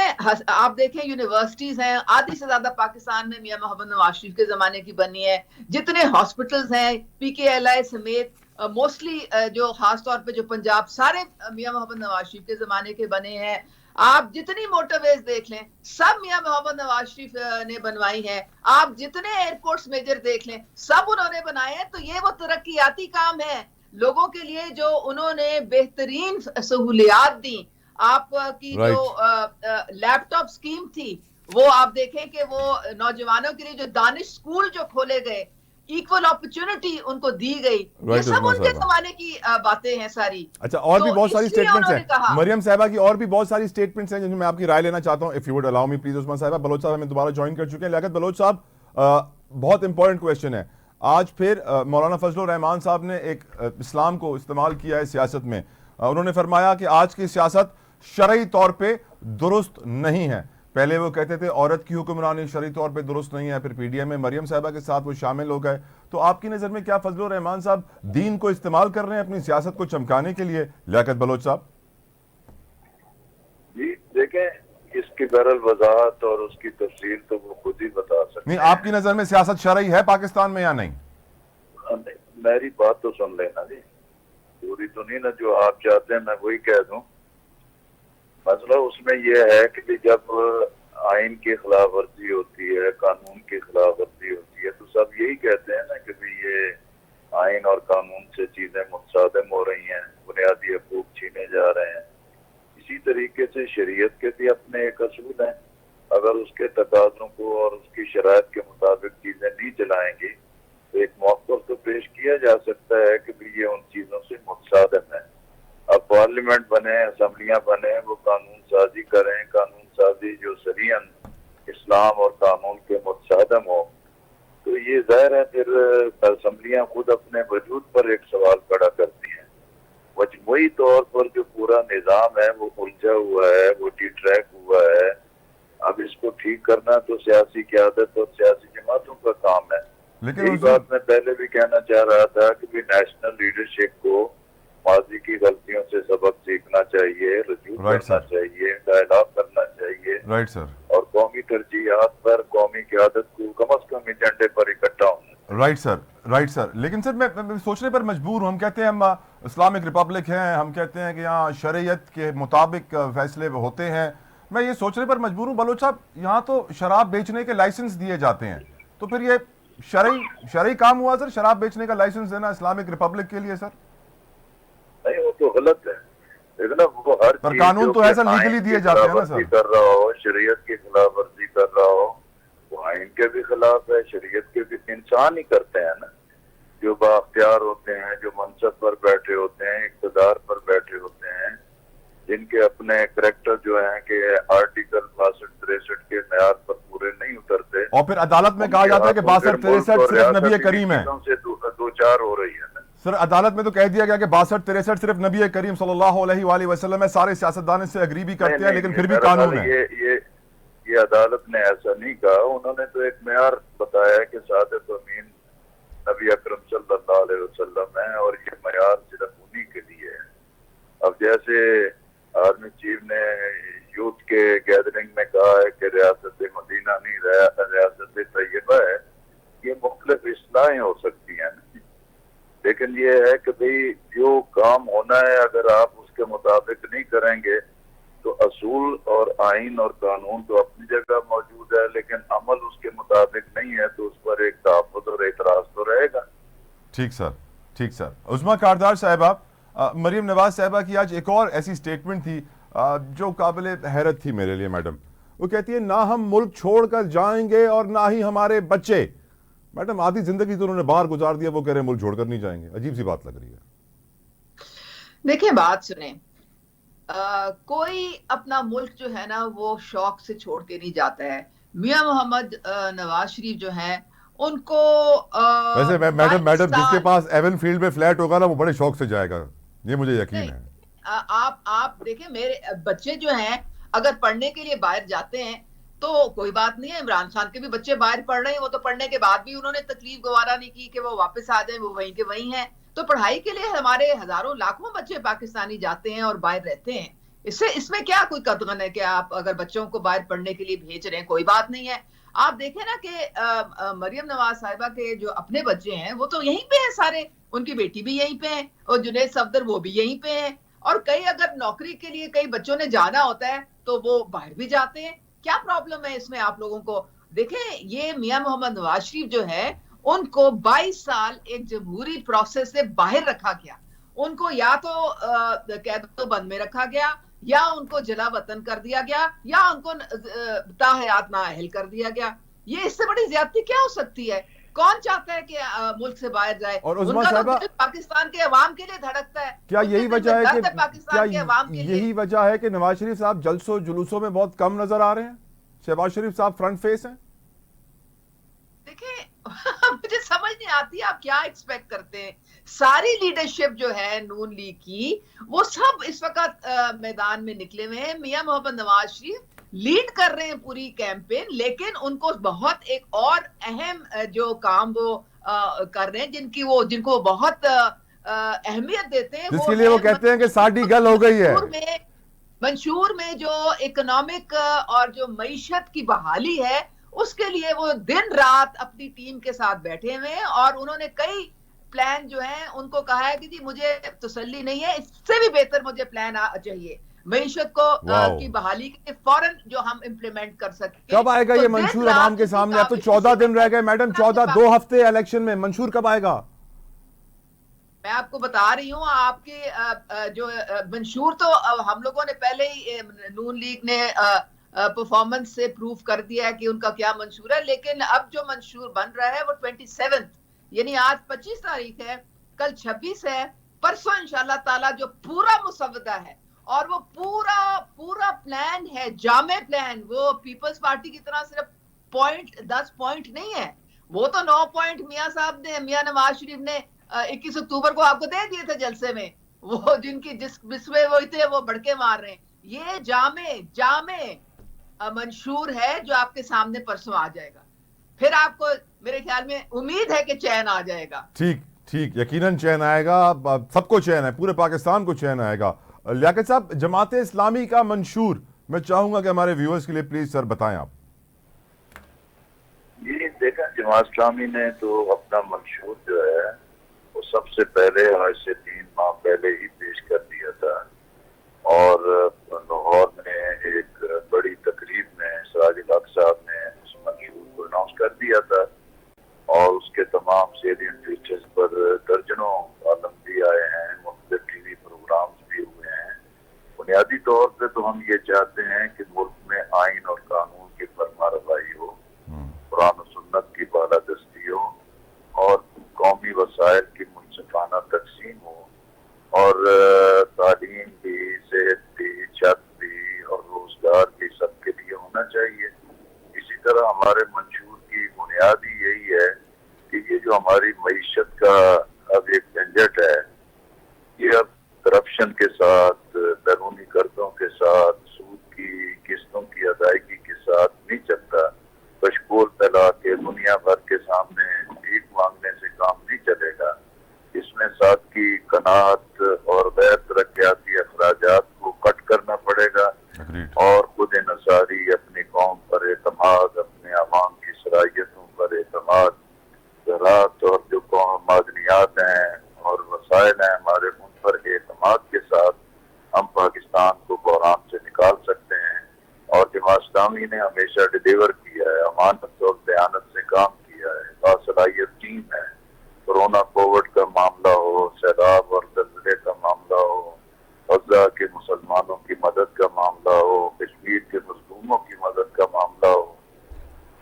आप देखें यूनिवर्सिटीज हैं, आधी से ज्यादा पाकिस्तान में मियां मोहम्मद नवाज शरीफ के जमाने की बनी है। जितने हॉस्पिटल्स हैं PKLI समेत मोस्टली जो खासतौर पे जो पंजाब, सारे मियां मोहम्मद नवाज शरीफ के जमाने के बने हैं। आप जितनी मोटरवेज देख लें सब मियां मोहम्मद नवाज शरीफ ने बनवाई है। आप जितने एयरपोर्ट्स मेजर देख लें सब उन्होंने बनाए हैं। तो ये वो तरक्कियाती काम है लोगों के लिए जो उन्होंने बेहतरीन सहूलियात दी। आपकी जो लैपटॉप स्कीम थी वो आप देखें कि वो नौजवानों के लिए जो दानिश स्कूल जो खोले गए, इक्वल अपॉर्चुनिटी उनको दी गई। ये सब उनके जमाने की बातें हैं सारी। अच्छा, और भी बहुत सारी स्टेटमेंट्स हैं मरियम साहिबा की, और भी बहुत सारी स्टेटमेंट्स हैं जिनमें मैं आपकी राय लेना चाहता हूं। If you would allow me please Usma साहिबा। बलोच साहब हमें दोबारा ज्वाइन कर चुके हैं। लियाकत बलोच साहब, बहुत इंपॉर्टेंट क्वेश्चन है। आज फिर मौलाना फजलुर रहमान साहब ने एक इस्लाम को इस्तेमाल किया है सियासत में। उन्होंने फरमाया कि आज की सियासत शरई तौर पे दुरुस्त नहीं है। पहले वो कहते थे औरत की हुक्मरानी शरई तौर पे दुरुस्त नहीं है, फिर पीडीएम में मरियम साहिबा के साथ वो शामिल हो गए। तो आपकी नज़र में क्या फजलुर रहमान साहब दीन को इस्तेमाल कर रहे हैं अपनी सियासत को चमकाने के लिए? लियाकत बलोच साहब जी देखें, इसकी बहरल वजाहत और उसकी तफसील तो वो खुद ही बता सकते नहीं, हैं। आपकी नज़र में सियासत शरई है पाकिस्तान में या नहीं? मेरी बात तो सुन लेना जी, पूरी तो नहीं ना, जो आप चाहते हैं मैं वही कह दूं। मसला उसमें यह है कि जब आइन की खिलाफ वर्जी होती है, कानून की खिलाफ वर्जी होती है, तो सब यही कहते हैं ना कि भाई ये आइन और कानून से चीजें मुतसादम हो रही हैं, बुनियादी हकूक छीने जा रहे हैं। इसी तरीके से शरीयत के भी अपने एक असूल हैं। अगर उसके तकाज़ों को और उसकी शराइत के मुताबिक चीजें नहीं चलाएंगी तो एक मौक़िफ़ तो पेश किया जा सकता है कि भाई ये उन चीजों से मुतसादम है। अब पार्लियामेंट बने, असम्बलियां बने, वो कानून साजी करें, कानून साजी जो शरीयन इस्लाम और कानून के मुतसादम हो, तो ये जाहिर है फिर असम्बलियां खुद अपने वजूद पर एक सवाल खड़ा करती हैं। मजमूई तौर पर जो पूरा निज़ाम है वो उलझा हुआ है, वो डिट्रैक हुआ है। अब इसको ठीक करना तो सियासी क़यादत और सियासी जमातों का काम है। लेकिन यही बात मैं पहले भी कहना चाह रहा था कि भी नेशनल लीडरशिप को माजी की गलतियों से सबक सीखना चाहिए, रजू करना चाहिए, डायलॉग करना चाहिए। Right sir. और कौमी तरजीहात पर, कौमी क़यादत को कम अज कम एजेंडे पर इकट्ठा होना। Right sir, right sir. लेकिन सर मैं सोचने पर मजबूर हूँ। हम कहते हैं हम इस्लामिक रिपब्लिक हैं, हम कहते हैं कि यहाँ शरीयत के मुताबिक फैसले होते हैं। मैं ये सोचने पर मजबूर हूँ बलोच साहब, यहाँ तो शराब बेचने के लाइसेंस दिए जाते हैं, तो फिर ये शरई काम हुआ सर, शराब बेचने का लाइसेंस देना इस्लामिक रिपब्लिक के लिए? सर नहीं, वो तो गलत है। लेकिन ना वो हर पर कानून तो ऐसा लीगली दिए जाते हैं ना सर। कर रहा हो, शरीयत की खिलाफ वर्जी कर रहा हो, वो आइन के भी खिलाफ है, शरीयत के भी। इंसान ही करते हैं ना, जो बाख्तियार होते हैं, जो मनसब पर बैठे होते हैं, इक़्तिदार पर बैठे होते हैं, जिनके अपने करैक्टर जो है कि आर्टिकल 62-63 के मेयार पर पूरे नहीं उतरते। और फिर अदालत में कहा जाता है कि 62-63 सिर्फ नबी करीम है। दो चार हो रही है ना सर, अदालत में तो कह दिया गया कि 62-63 सिर्फ नबी करीम सल्लल्लाहु अलैहि वसल्लम है। सारे सियासतदान इससे एग्री भी करते हैं, लेकिन फिर भी कानून है। ये अदालत ने ऐसा नहीं कहा। उन्होंने तो एक मेयार बताया कि सादिक अमीन नबी अकरम सल्लल्लाहु अलैहि वसल्लम है, और ये मेयार सिर्फ उन्हीं के लिए है। अब जैसे आर्मी चीफ ने यूथ के गैदरिंग में कहा है कि रियासत मदीना नहीं, रियासत तैयबा है, ये मुख्तलिफ इस्लाहें हो सकती हैं, लेकिन ये है कि भाई जो काम होना है अगर आप उसके मुताबिक नहीं करेंगे तो असूल और आइन और कानून तो अपनी जगह मौजूद है, लेकिन अमल उसके मुताबिक नहीं है तो उस पर एक तहफ़्फ़ुज़ और एतराज़ तो रहेगा। ठीक सर, ठीक सर। उस्मा कारदार साहिबा, मरियम नवाज साहिबा की आज एक और ऐसी स्टेटमेंट थी जो काबिल हैरत थी मेरे लिए मैडम। वो कहती है ना हम मुल्क छोड़कर जाएंगे और ना ही हमारे बच्चे। मैडम आधी जिंदगी तो उन्होंने बाहर गुजार दिया, वो कह रहे हैं मुल्क छोड़कर नहीं जाएंगे। अजीब सी बात लग रही है। देखिए बात सुने, कोई अपना मुल्क जो है ना वो शौक से छोड़ के नहीं जाता है। मियां मोहम्मद नवाज शरीफ जो है उनको वैसे मैडम जिसके पास एवन फील्ड में फ्लैट होगा ना वो बड़े शौक से जाएगा, ये मुझे यकीन है। आप देखें, मेरे बच्चे जो हैं अगर पढ़ने के लिए बाहर जाते हैं तो कोई बात नहीं है। इमरान खान के भी बच्चे बाहर पढ़ रहे हैं, वो तो पढ़ने के बाद भी उन्होंने तकलीफ गवारा नहीं की कि वो वापस आ जाए, वो वहीं के वहीं हैं। तो पढ़ाई के लिए हमारे हजारों लाखों बच्चे पाकिस्तानी जाते हैं और बाहर रहते हैं। इसमें क्या कोई कतगन है कि आप अगर बच्चों को बाहर पढ़ने के लिए भेज रहे हैं, कोई बात नहीं है। आप देखें ना कि मरियम नवाज साहिबा के जो अपने बच्चे हैं वो तो यहीं पे हैं सारे, उनकी बेटी भी यहीं पे है और जुनैद सफदर वो भी यहीं पे है, और कई अगर नौकरी के लिए कई बच्चों ने जाना होता है तो वो बाहर भी जाते हैं। क्या प्रॉब्लम है इसमें आप लोगों को? देखें, ये मियां मोहम्मद नवाज शरीफ जो है उनको 22 साल एक जमहूरी प्रोसेस से बाहर रखा गया। उनको या तो कैद बंद में रखा गया, या उनको जला वतन कर दिया गया, या उनको ताहयात नाअहल कर दिया गया। ये इससे बड़ी ज्यादती क्या हो सकती है? कौन चाहता है कि मुल्क से बाहर जाए? और उस्मा साहिबा, पाकिस्तान के अवाम के लिए धड़कता है। क्या यही वजह है कि पाकिस्तान के अवाम के लिए यही वजह है कि नवाज शरीफ साहब जलसों जुलूसों में बहुत कम नजर आ रहे हैं? शहबाज शरीफ साहब फ्रंट फेस हैं। देखिए मुझे समझ नहीं आती आप क्या एक्सपेक्ट करते हैं। सारी लीडरशिप जो है नून लीग की वो सब इस वक्त मैदान में निकले हुए हैं। मियां मोहम्मद नवाज शरीफ लीड कर रहे हैं पूरी कैंपेन, लेकिन उनको बहुत एक और अहम जो काम वो कर रहे हैं, जिनको वो बहुत अहमियत देते हैं, जिसके लिए वो कहते हैं कि साड़ी गल हो गई है। मंशूर में जो इकोनॉमिक और जो मईशत की बहाली है, उसके लिए वो दिन रात अपनी टीम के साथ बैठे हुए हैं और उन्होंने कई प्लान जो है उनको कहा है कि जी मुझे तसल्ली नहीं है, इससे भी बेहतर मुझे प्लान चाहिए मईशत को की बहाली के फौरन जो हम इम्प्लीमेंट कर सकें। कब आएगा ये मंशूर आवाम के सामने? अब तो 14 दिन रह गए मैडम, 2 हफ्ते इलेक्शन में, मंशूर कब आएगा? मैं आपको बता रही हूँ, आपके जो मंशूर तो हम लोगों ने पहले ही नून लीग ने परफॉर्मेंस से प्रूव कर दिया है कि उनका क्या मंशूर है, लेकिन अब जो मंशूर बन रहा है वो 27 यानी आज 25 तारीख है, कल 26 है, परसों इंशाल्लाह ताला जो पूरा मुसवदा है और वो पूरा प्लान है, जामे प्लान, वो पीपल्स पार्टी की तरह सिर्फ 10 पॉइंट नहीं है, वो तो 9 पॉइंट मियां नवाज शरीफ ने 21 अक्टूबर को आपको दे दिए थे जलसे में, वो जिस बिस्वे वो थे वो भड़के मार रहे हैं। ये जामे मंशूर है जो आपके सामने परसों आ जाएगा, फिर आपको मेरे ख्याल में उम्मीद है कि चैन आ जाएगा। ठीक, यकीनन चैन आएगा, सबको चैन है, पूरे पाकिस्तान को चैन आएगा। लियाकत साहब, जमात इस्लामी का मंशूर मैं चाहूंगा कि हमारे व्यूअर्स के लिए प्लीज सर बताएं आप। ये देखा, जमात इस्लामी ने तो अपना मंशूर जो है वो सबसे पहले आज से 3 माह पहले ही पेश कर दिया था और लाहौर में एक बड़ी तकरीब में सिराजुल हक साहब ने उस मंशूर को अनाउंस कर दिया था और उसके तमाम सेलियंट फीचर्स पर दर्जनों आलम भी आए हैं, मुख्तलिफ टीवी प्रोग्राम्स भी हुए हैं। बुनियादी तौर पे तो हम ये चाहते हैं कि मुल्क में आइन और कानून की फरमारवाई हो, कुरान और सुन्नत की बालादस्ती हो और कौमी वसाइल की मुनसिफाना तकसीम हो और तालीम भी, सेहत भी, छत भी और रोजगार भी सबके लिए होना चाहिए। इसी तरह हमारे मंशूर की बुनियाद ही यही है कि ये जो हमारी मईशत का अब एक झंझट है, ये अब करप्शन के साथ, बैरूनी कर्जों के साथ, सूद की किस्तों की अदायगी के साथ नहीं चलता। बशकोल फैला के दुनिया भर के सामने भीख मांगने से काम नहीं चलेगा। इसमें साथ की कनात और गैर तरक्याती अखराजात को कट करना पड़ेगा और खुद नसारी, अपनी कौम पर एतमाद, अपने अवाम की सलाहियतों पर एतमाद, ज़राअत और जो मादनियात हैं और वसाइल हैं हमारे, उन पर एतमाद के साथ हम पाकिस्तान को बहरान से निकाल सकते हैं। और जमात इस्लामी ने हमेशा डिलीवर किया है, अमानत और दयानत से काम किया है, बासलाहियत टीम है। कोरोना कोविड का मामला हो, सैलाब और जल्जले का मामला हो, गजा के मुसलमानों की मदद का मामला हो, कश्मीर के मजलूमों की मदद का मामला हो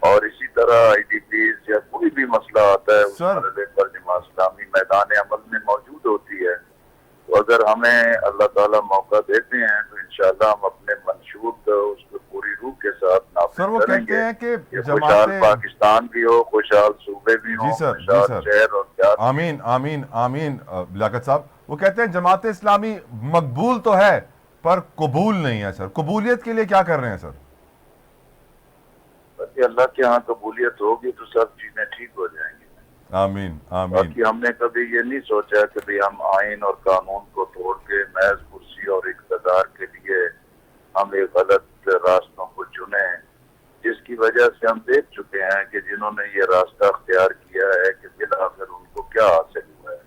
और इसी तरह IDPs या कोई भी मसला आता है उस मसले पर जमात इस्लामी मैदान अमल में मौजूद होती है। तो अगर हमें अल्लाह ताला मौका देते हैं तो इंशाल्लाह हम अपने मंशूर को उसको पूरी रूह के साथ नाफिज करेंगे। कहते हैं कि खुशहाल पाकिस्तान भी हो, खुशहाल सूबे भी हो, खुशहाल शहर और क्या। आमीन आमीन आमीन। लियाकत साहब, वो कहते हैं जमात इस्लामी मकबूल तो है पर कबूल नहीं है सर, कबूलियत के लिए क्या कर रहे हैं सर? अल्लाह के यहाँ कबूलियत होगी तो सब चीजें ठीक हो जाएंगी। आमीन आमीन। बाकी हमने कभी ये नहीं सोचा कि भाई हम आइन और कानून को तोड़ के महज कुर्सी और इक़्तिदार के लिए हम एक गलत रास्तों को चुने, जिसकी वजह से हम देख चुके हैं कि जिन्होंने ये रास्ता अख्तियार किया है कि बिलाखिर उनको क्या हासिल हुआ है।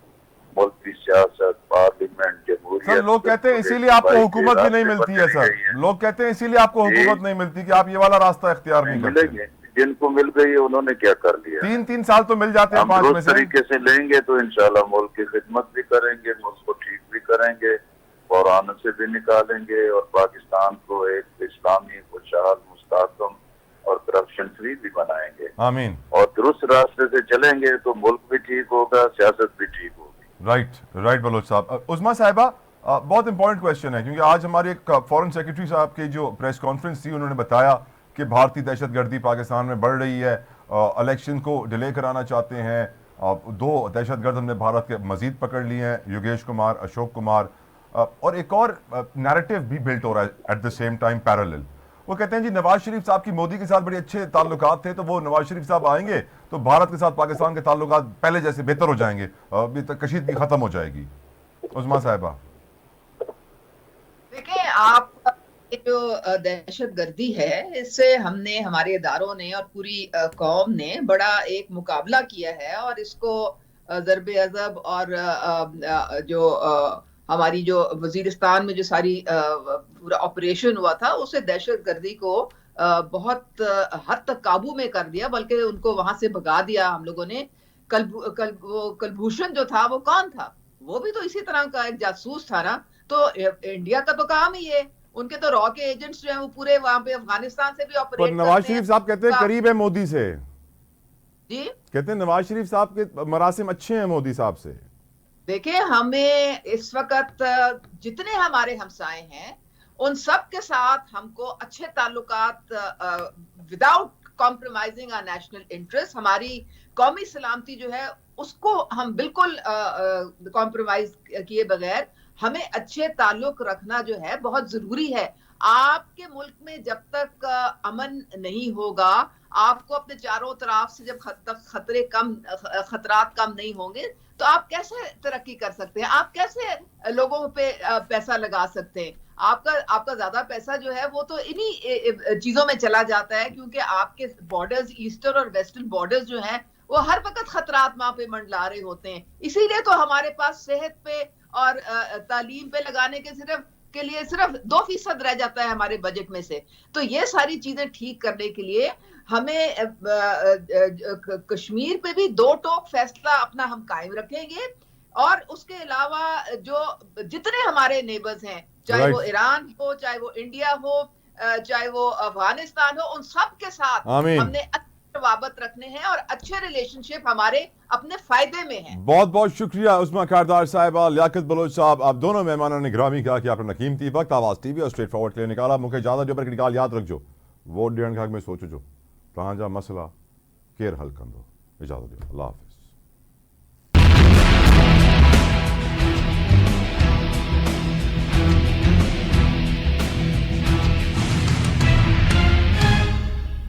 मुल्क की सियासत, पार्लियामेंट, जमहूरियत। सर लोग कहते हैं इसीलिए आपको हुकूमत भी नहीं मिलती है सर, लोग कहते हैं इसीलिए आपको हुकूमत नहीं मिलती कि आप ये वाला रास्ता इख्तियार नहीं करते। जिनको मिल गई है उन्होंने क्या कर लिया? 3 साल तो मिल जाते हैं 5 में से। तरीके से लेंगे तो इंशाल्लाह मुल्क की खिदमत भी करेंगे, मुल्क को ठीक भी करेंगे, बहरान से भी निकालेंगे और पाकिस्तान को एक इस्लामी, खुशहाल, मुस्तहकम और करप्शन फ्री भी बनाएंगे। आमीन। और दुरुस्त रास्ते से चलेंगे तो मुल्क भी ठीक होगा, सियासत भी ठीक होगी। राइट बलोच साहब। उस्मा साहिबा, बहुत इंपॉर्टेंट क्वेश्चन है क्योंकि आज हमारे एक फॉरेन सेक्रेटरी साहब की जो प्रेस कॉन्फ्रेंस थी उन्होंने बताया कि भारतीय दहशतगर्दी पाकिस्तान में बढ़ रही है, इलेक्शन को डिले कराना चाहते हैं। 2 दहशतगर्द हमने भारत के मजीद पकड़ लिए हैं, योगेश कुमार, अशोक कुमार, और एक और नैरेटिव भी बिल्ट हो रहा है at the same time parallel. वो कहते हैं जी नवाज शरीफ साहब की मोदी के साथ बड़े अच्छे ताल्लुकात थे, तो वो नवाज शरीफ साहब आएंगे तो भारत के साथ पाकिस्तान के ताल्लुकात पहले जैसे बेहतर हो जाएंगे, अभी तक कशीदगी खत्म हो जाएगी। उस्मा साहिबा, देखिए, आप ये जो दहशत गर्दी है, इससे हमने, हमारे इदारों ने और पूरी कौम ने बड़ा एक मुकाबला किया है, और इसको ज़रबे अज़ब और जो हमारी जो वजीरिस्तान में जो सारी पूरा ऑपरेशन हुआ था, उससे दहशत गर्दी को बहुत हद तक काबू में कर दिया, बल्कि उनको वहां से भगा दिया हम लोगों ने। कलभूषण जो था वो कौन था? वो भी तो इसी तरह का एक जासूस था ना। तो इंडिया का तो काम ही है, उनके तो रॉ के एजेंट्स जो है वो पूरे वहां पे अफगानिस्तान से भी पर ऑपरेट नवाज करते हैं। शरीफ साहब कहते हैं करीब है मोदी से जी, कहते हैं नवाज शरीफ साहब के मरासिम अच्छे हैं मोदी साहब से। देखिए, हमें इस वक्त जितने हमारे हमसाए हैं उन सब के साथ हमको अच्छे ताल्लुकात, without compromising our national interest, हमारी कौमी सलामती जो है उसको हम बिल्कुल कॉम्प्रोमाइज किए बगैर हमें अच्छे ताल्लुक रखना जो है बहुत जरूरी है। आपके मुल्क में जब तक अमन नहीं होगा, आपको अपने चारों तरफ से जब खतरात कम नहीं होंगे, तो आप कैसे तरक्की कर सकते हैं? आप कैसे लोगों पे पैसा लगा सकते हैं? आपका ज्यादा पैसा जो है वो तो इन्हीं चीजों में चला जाता है, क्योंकि आपके बॉर्डर्स, ईस्टर्न और वेस्टर्न बॉर्डर्स जो हैं वो हर वक्त खतरात वहां पे मंडला रहे होते हैं। इसीलिए तो हमारे पास सेहत पे और तालीम पे लगाने के लिए सिर्फ 2% रह जाता है हमारे बजट में से। तो ये सारी चीजें ठीक करने के लिए हमें कश्मीर पे भी 2 टोक फैसला अपना हम कायम रखेंगे, और उसके अलावा जो जितने हमारे नेबर्स हैं, चाहे वो ईरान हो, चाहे वो इंडिया हो, चाहे वो अफगानिस्तान हो, उन सब के साथ हमने अच्छे रवाबत रखने हैं, और अच्छे रिलेशनशिप हमारे अपने फायदे में हैं। बहुत बहुत शुक्रिया उस्मा कारदार साहिबा, लियाकत बलोच साहब, आप दोनों मेहमानों ने गिरामी कहा कि आपने कीमती वक्त आवाज टीवी और स्ट्रेट फॉरवर्ड के लिए निकाला। मुझे इजाजत जो पर निकाल याद रखो, वोट ॾियण खां अॻु में सोचो, तव्हांजा मसला केरु हल कंदो। इजाज़त ॾियो, अल्लाह हाफ़िज़।